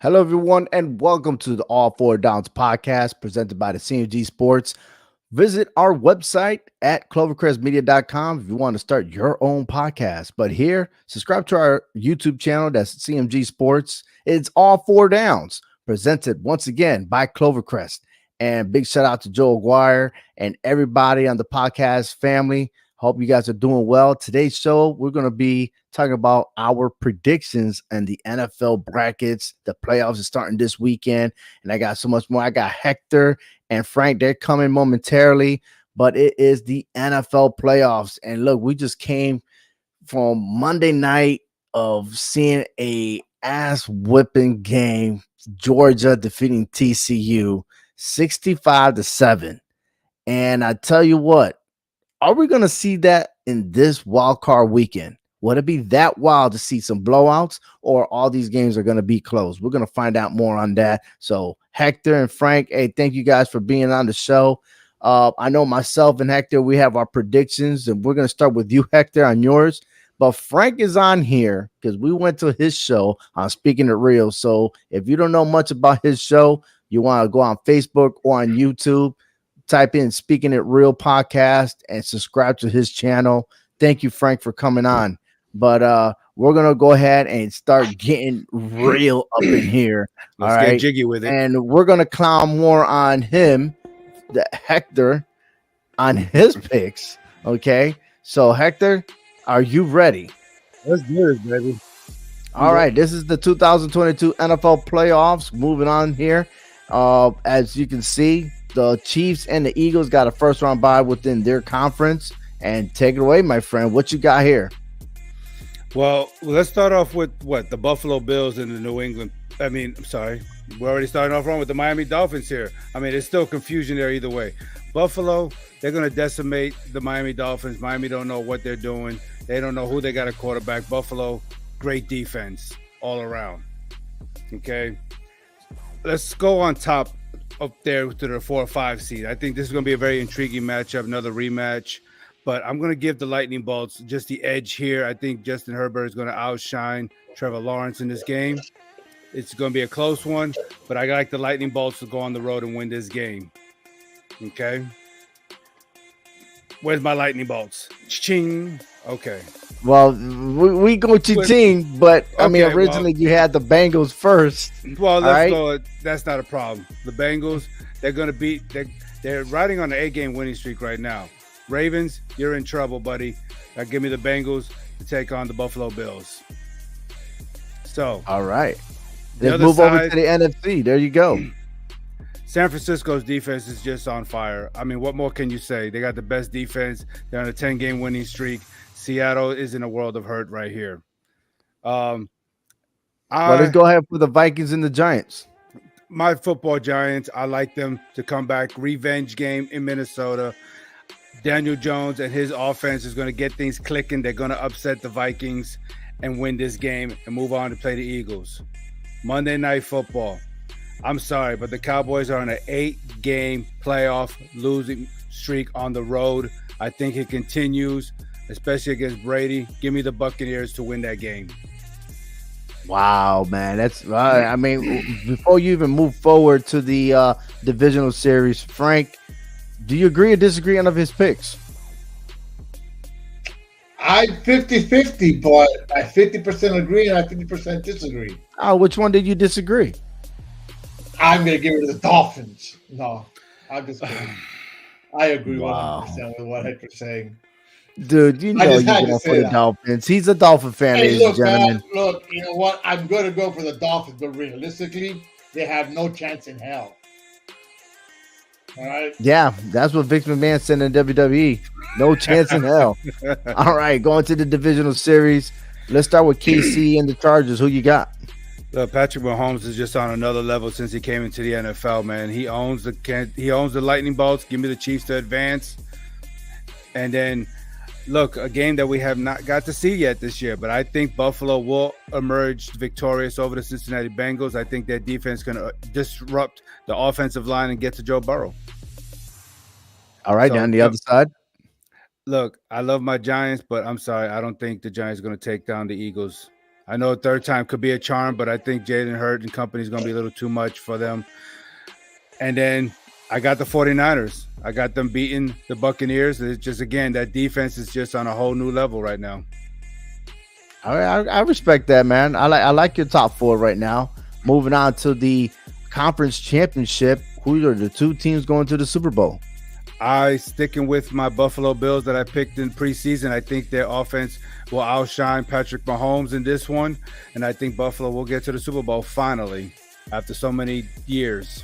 Hello, everyone, and welcome to the All Four Downs podcast presented by the CMG Sports. Visit our website at clovercrestmedia.com if you want to start your own podcast. But here, subscribe to our YouTube channel. That's CMG Sports. It's All Four Downs presented once again by Clovercrest. And big shout out to Joe Aguirre and everybody on the podcast family. Hope you guys are doing well. Today's show, we're going to be talking about our predictions and the NFL brackets. The playoffs are starting this weekend, and I got so much more. I got Hector and Frank. They're coming momentarily, but it is the NFL playoffs. And look, we just came from Monday night of seeing a ass whipping game. Georgia defeating TCU 65-7. And I tell you what, are we going to see that in this wild card weekend? Would it be that wild to see some blowouts, or all these games are going to be close? We're going to find out more on that. So Hector and Frank, hey, thank you guys for being on the show. I know myself and Hector, we have our predictions, and we're going to start with you, Hector, on yours. But Frank is on here because we went to his show on Speaking It Real. So if you don't know much about his show, you want to go on Facebook or on YouTube, type in Speaking It Real podcast and subscribe to his channel. Thank you, Frank, for coming on. But we're gonna go ahead and start getting real up in here. Let's get jiggy with it. And we're gonna clown more on him, the Hector, on his picks. Okay. So Hector, are you ready? Let's do this, baby. All right. This is the 2022 NFL playoffs. Moving on here. As you can see, the Chiefs and the Eagles got a first round bye within their conference. And take it away, my friend. What you got here? Well, let's start off with the Buffalo Bills and the New England. We're already starting off wrong with the Miami Dolphins here. There's still confusion there either way. Buffalo, they're going to decimate the Miami Dolphins. Miami don't know what they're doing. They don't know who they got a quarterback. Buffalo, great defense all around. Okay. Let's go on top up there to the 4 or 5 seed. I think this is going to be a very intriguing matchup, another rematch. But I'm going to give the Lightning Bolts just the edge here. I think Justin Herbert is going to outshine Trevor Lawrence in this game. It's going to be a close one, but I like the Lightning Bolts to go on the road and win this game. Okay. Where's my Lightning Bolts? Ching. Okay. Well, we go ching, but originally you had the Bengals first. Well, let's go. That's not a problem. The Bengals, they're going to beat. They're riding on an 8-game winning streak right now. Ravens, you're in trouble, buddy. Give me the Bengals to take on the Buffalo Bills. So, all right. Let's move over to the NFC. There you go. San Francisco's defense is just on fire. What more can you say? They got the best defense. They're on a 10-game winning streak. Seattle is in a world of hurt right here. Let's go ahead for the Vikings and the Giants. My football Giants, I like them to come back. Revenge game in Minnesota. Daniel Jones and his offense is going to get things clicking. They're going to upset the Vikings and win this game and move on to play the Eagles. Monday Night Football. I'm sorry, but the Cowboys are on an 8-game playoff losing streak on the road. I think it continues, especially against Brady. Give me the Buccaneers to win that game. Wow, man. That's before you even move forward to the divisional series, Frank, do you agree or disagree on his picks? I'm 50-50, but I 50% agree and I 50% disagree. Oh, which one did you disagree? I'm going to give it to the Dolphins. No, I'm just kidding. I agree 100% with what Hector's saying. Dude, you know you're going for the Dolphins. He's a Dolphin fan, ladies and gentlemen. Man, look, you know what? I'm going to go for the Dolphins, but realistically, they have no chance in hell. All right. Yeah, that's what Vince McMahon said in WWE. No chance in hell. All right, going to the divisional series. Let's start with KC and the Chargers. Who you got? Patrick Mahomes is just on another level since he came into the NFL, man. He owns the Lightning Bolts. Give me the Chiefs to advance. And then, look, a game that we have not got to see yet this year, but I think Buffalo will emerge victorious over the Cincinnati Bengals. I think their defense is going to disrupt the offensive line and get to Joe Burrow. All right, on the other side. Look, I love my Giants, but I'm sorry. I don't think the Giants are going to take down the Eagles. I know a third time could be a charm, but I think Jalen Hurts and company is going to be a little too much for them. And then I got the 49ers. I got them beating the Buccaneers. It's just, again, that defense is just on a whole new level right now. I respect that, man. I like your top four right now. Moving on to the conference championship. Who are the two teams going to the Super Bowl? I sticking with my Buffalo Bills that I picked in preseason. I think their offense will outshine Patrick Mahomes in this one, and I think Buffalo will get to the Super Bowl finally after so many years.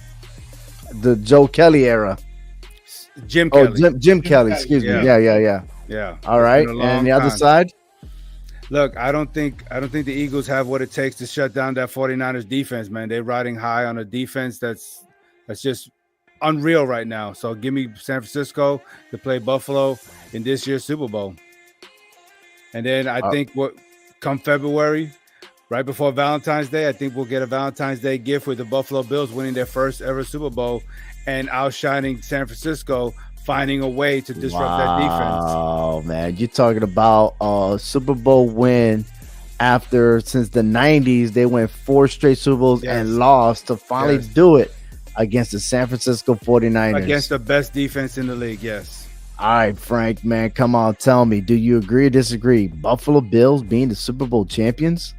The Joe Kelly era. Jim Kelly. Jim Kelly. Excuse me. Yeah. All right. And the other side. Look, I don't think the Eagles have what it takes to shut down that 49ers defense, man. They're riding high on a defense that's just unreal right now. So give me San Francisco to play Buffalo in this year's Super Bowl. And then I think come February, right before Valentine's Day, I think we'll get a Valentine's Day gift with the Buffalo Bills winning their first ever Super Bowl and outshining San Francisco, finding a way to disrupt that defense. Oh, man. You're talking about a Super Bowl win since the 90s. They went 4 straight Super Bowls and lost to finally do it against the San Francisco 49ers. Against the best defense in the league, yes. All right, Frank, man, come on, tell me, do you agree or disagree? Buffalo Bills being the Super Bowl champions?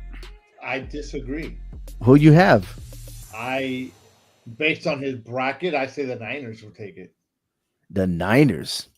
I disagree. Who you have? Based on his bracket, I say the Niners will take it. The Niners?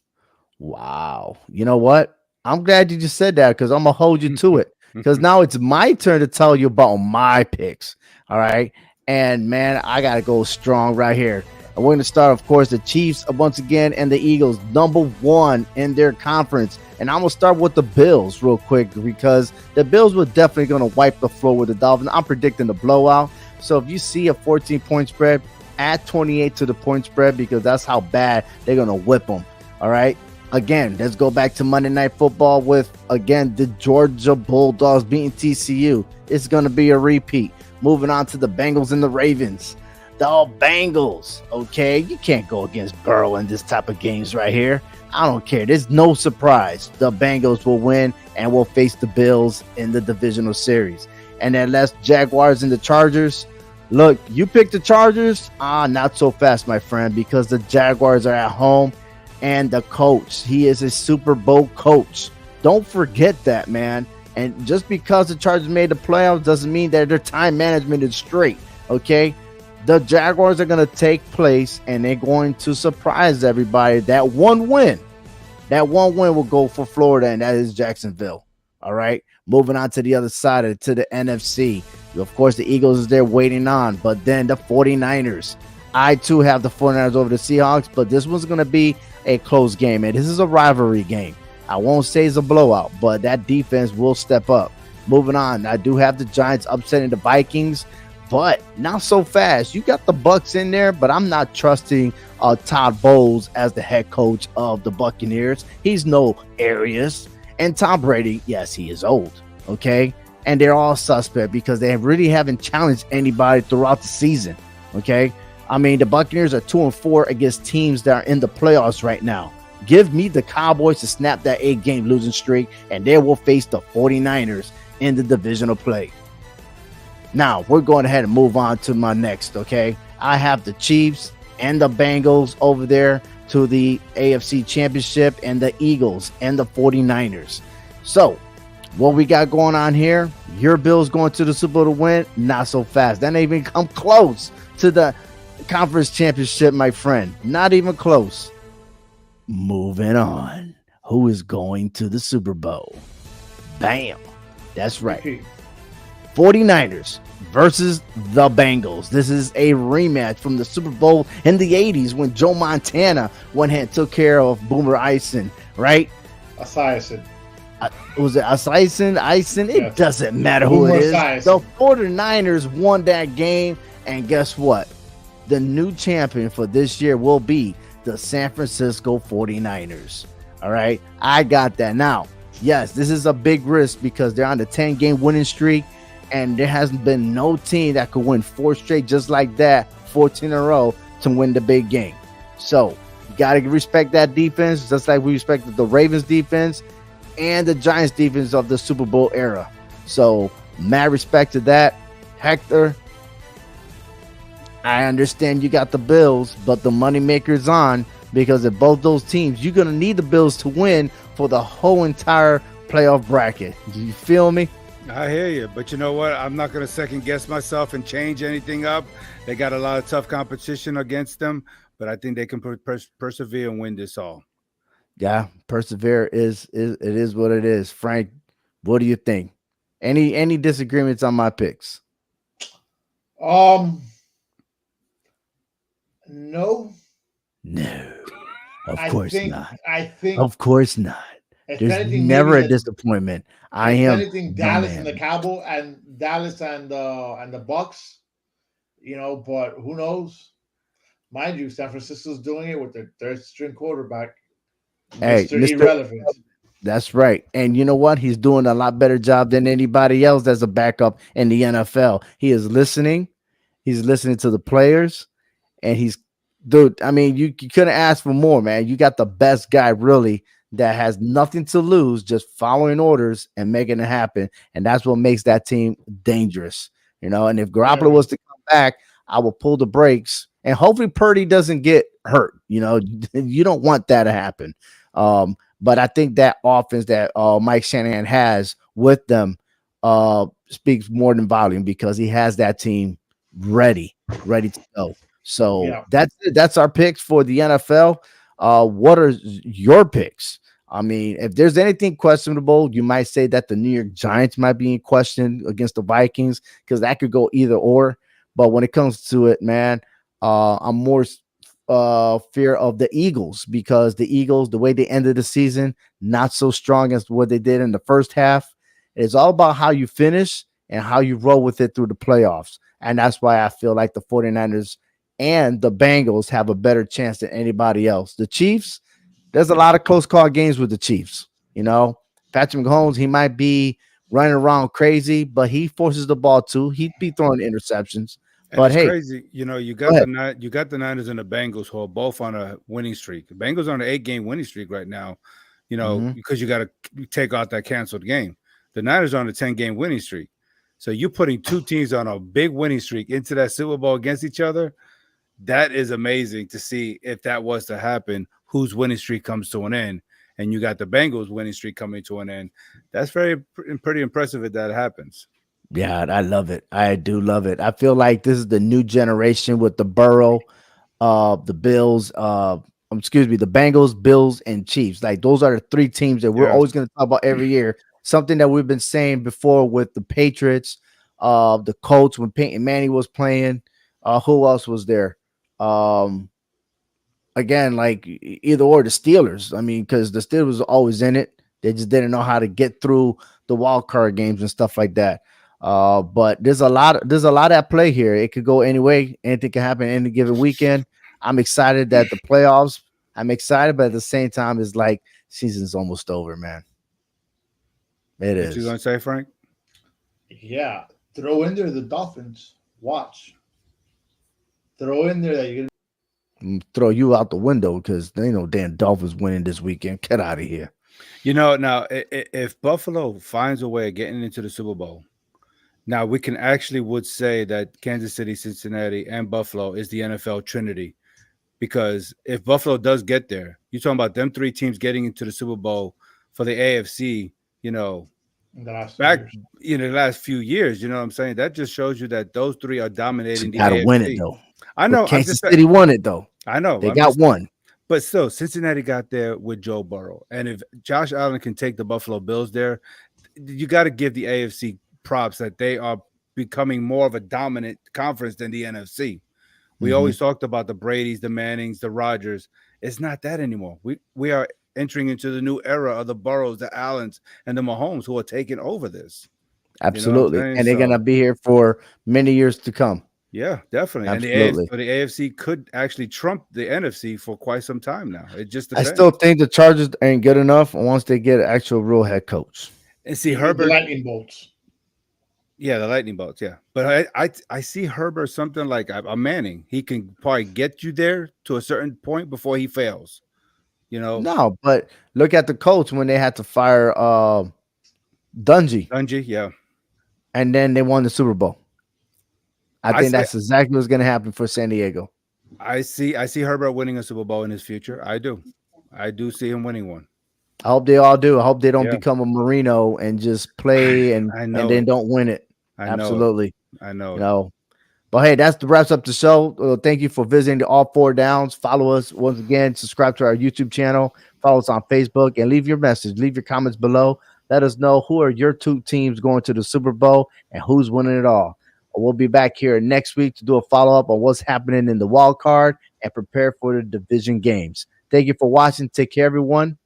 Wow. You know what? I'm glad you just said that because I'm going to hold you to it because now it's my turn to tell you about my picks. All right. And, man, I got to go strong right here. And we're going to start, of course, the Chiefs once again and the Eagles, number 1 in their conference. And I'm going to start with the Bills real quick because the Bills were definitely going to wipe the floor with the Dolphins. I'm predicting the blowout. So if you see a 14-point spread, add 28 to the point spread because that's how bad they're going to whip them. All right. Again, let's go back to Monday Night Football with, again, the Georgia Bulldogs beating TCU. It's going to be a repeat. Moving on to the Bengals and the Ravens. The Bengals, okay? You can't go against Burrow in this type of games right here. I don't care. There's no surprise. The Bengals will win and will face the Bills in the divisional series. And then let's Jaguars and the Chargers. Look, you picked the Chargers. Not so fast, my friend, because the Jaguars are at home. And the coach, he is a Super Bowl coach. Don't forget that, man. And just because the Chargers made the playoffs doesn't mean that their time management is straight, okay? The Jaguars are going to take place, and they're going to surprise everybody. That one win will go for Florida, and that is Jacksonville, all right? Moving on to the other side, to the NFC. Of course, the Eagles is there waiting on, but then the 49ers. I, too, have the 49ers over the Seahawks, but this one's going to be a close game, and this is a rivalry game. I won't say it's a blowout, but that defense will step up. Moving on, I do have the Giants upsetting the Vikings, but not so fast. You got the Bucs in there, but I'm not trusting Todd Bowles as the head coach of the Buccaneers. He's no Arias. And Tom Brady, yes, he is old, okay? And they're all suspect because they really haven't challenged anybody throughout the season, okay? I mean, the Buccaneers are 2-4 against teams that are in the playoffs right now. Give me the Cowboys to snap that 8-game losing streak, and they will face the 49ers in the divisional play. Now, we're going ahead and move on to my next, okay? I have the Chiefs and the Bengals over there to the AFC Championship and the Eagles and the 49ers. So, what we got going on here, your Bills going to the Super Bowl to win, not so fast. That ain't even come close to the conference championship, my friend. Not even close. Moving on. Who is going to the Super Bowl? Bam. That's right. 49ers versus the Bengals. This is a rematch from the Super Bowl in the 80s when Joe Montana went ahead and took care of Boomer Esiason, right? Esiason. Was it Esiason? It doesn't matter who it is. Esiason. The 49ers won that game, and guess what? The new champion for this year will be the San Francisco 49ers. All right, I got that. Now, yes, this is a big risk because they're on the 10-game winning streak, and there hasn't been no team that could win 4 straight just like that, 14 in a row, to win the big game. So, you got to respect that defense, just like we respected the Ravens defense and the Giants defense of the Super Bowl era. So, Mad respect to that. Hector, I understand you got the Bills, but the moneymaker's on because if both those teams, you're going to need the Bills to win for the whole entire playoff bracket. Do you feel me? I hear you, but you know what? I'm not going to second guess myself and change anything up. They got a lot of tough competition against them, but I think they can persevere and win this all. Yeah, persevere is it is what it is. Frank, what do you think? Any disagreements on my picks? Um, no, No, of I course think not. I think Of course not. if There's anything, maybe never a the disappointment. I if am anything, the Dallas and the man. Cowboy and Dallas and the Bucks, but who knows? Mind you, San Francisco's doing it with their third string quarterback, Hey, Mr. Mister, Irrelevant. that's right. And you know what? He's doing a lot better job than anybody else that's a backup in the NFL. He is listening. He's listening to the players. And he's, dude, I mean, you couldn't ask for more, man. You got the best guy really that has nothing to lose, just following orders and making it happen. And that's what makes that team dangerous. And if Garoppolo Very. was to come back, I will pull the brakes. And hopefully Purdy doesn't get hurt. You don't want that to happen. But I think that offense that Mike Shanahan has with them speaks more than volume because he has that team ready to go. So Yeah. that's it. That's our picks for the NFL. What are your picks? I mean, if there's anything questionable, you might say that the New York Giants might be in question against the Vikings because that could go either or. But when it comes to it, man, I'm more fear of the Eagles because the Eagles, the way they ended the season, not so strong as what they did in the first half. It's all about how you finish and how you roll with it through the playoffs. And that's why I feel like the 49ers and the Bengals have a better chance than anybody else. The Chiefs, there's a lot of close call games with the Chiefs. Patrick Mahomes, he might be running around crazy, but he forces the ball too. He'd be throwing interceptions. And But it's hey, crazy, you go got ahead. you got the Niners and the Bengals who are both on a winning streak. The Bengals on an 8-game winning streak right now, Hmm. because you got to take out that canceled game. The Niners are on a 10-game winning streak. So you're putting two teams on a big winning streak into that Super Bowl against each other. That is amazing to see if that was to happen, whose winning streak comes to an end. And you got the Bengals winning streak coming to an end. That's pretty impressive if that happens. Yeah, I love it. I do love it. I feel like this is the new generation with the Burrow, the Bills, excuse me, the Bengals, Bills, and Chiefs. Like those are the three teams that we're Yeah. always going to talk about every year. Something that we've been saying before with the Patriots, the Colts when Peyton Manning was playing. Who else was there? Um, Again, like either or the Steelers. I mean, because the Steelers were always in it. They just didn't know how to get through the wild card games and stuff like that. But there's a lot at play here. It could go any way. Anything can happen any given weekend. I'm excited that the playoffs. I'm excited, but at the same time, it's like season's almost over, man. It What you is. gonna say, Frank? Yeah. Throw in there the Dolphins. Watch. Throw in there that you're Throw you out the window because they know damn Dolphins winning this weekend. Get out of here. Now if Buffalo finds a way of getting into the Super Bowl, now we can actually would say that Kansas City, Cincinnati, and Buffalo is the NFL Trinity. Because if Buffalo does get there, you're talking about them three teams getting into the Super Bowl for the AFC, in the last back years. the last few years. You know what I'm saying? That just shows you that those three are You dominating the got to win it AFC. though. I But know. I'm Kansas just saying. City won it though. I know. They I'm got just one. But still, Cincinnati got there with Joe Burrow. And if Josh Allen can take the Buffalo Bills there, you got to give the AFC props that they are becoming more of a dominant conference than the NFC. We Hmm. always talked about the Bradys, the Mannings, the Rodgers. It's not that anymore. We are entering into the new era of the Burrows, the Allens, and the Mahomes who are taking over this. You know what I'm Absolutely. saying? And they're gonna So be here for many years to come. yeah, definitely. And Absolutely. the AFC could actually trump the NFC for quite some time now. It just I still depends. think the Chargers ain't good enough once they get an actual real head coach. And see You need the Herbert, lightning bolts. yeah, the lightning bolts, yeah. But I see Herbert something like a Manning. He can probably get you there to a certain point before he fails. You know, No, but look at the Colts when they had to fire Dungy. Dungy, yeah. and then they won the Super Bowl. I I think say that's exactly what's going to happen for San Diego. I see Herbert winning a Super Bowl in his future. I do see him winning one. I hope they all do. I hope they don't Yeah, become a Marino and just play I and know then it. don't win it. I know it. Absolutely. I know You it. know, but hey, that's the wraps up the show. Thank you for visiting the All Four Downs. Follow us once again. Subscribe to our YouTube channel. Follow us on Facebook and leave your message. Leave your comments below. Let us know who are your two teams going to the Super Bowl and who's winning it all. We'll be back here next week to do a follow up on what's happening in the wild card and prepare for the division games. Thank you for watching. Take care, everyone.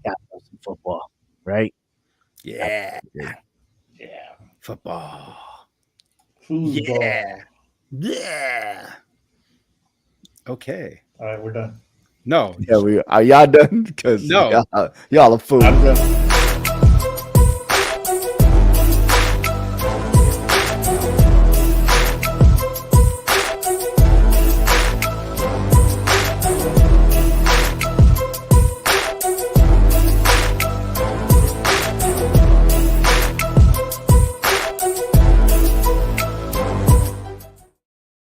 Got some football, right? Yeah, Yeah. football. Foosball. Yeah. Okay. All right, we're done. No, Yeah, we are y'all done because no. y'all are fools. I'm done.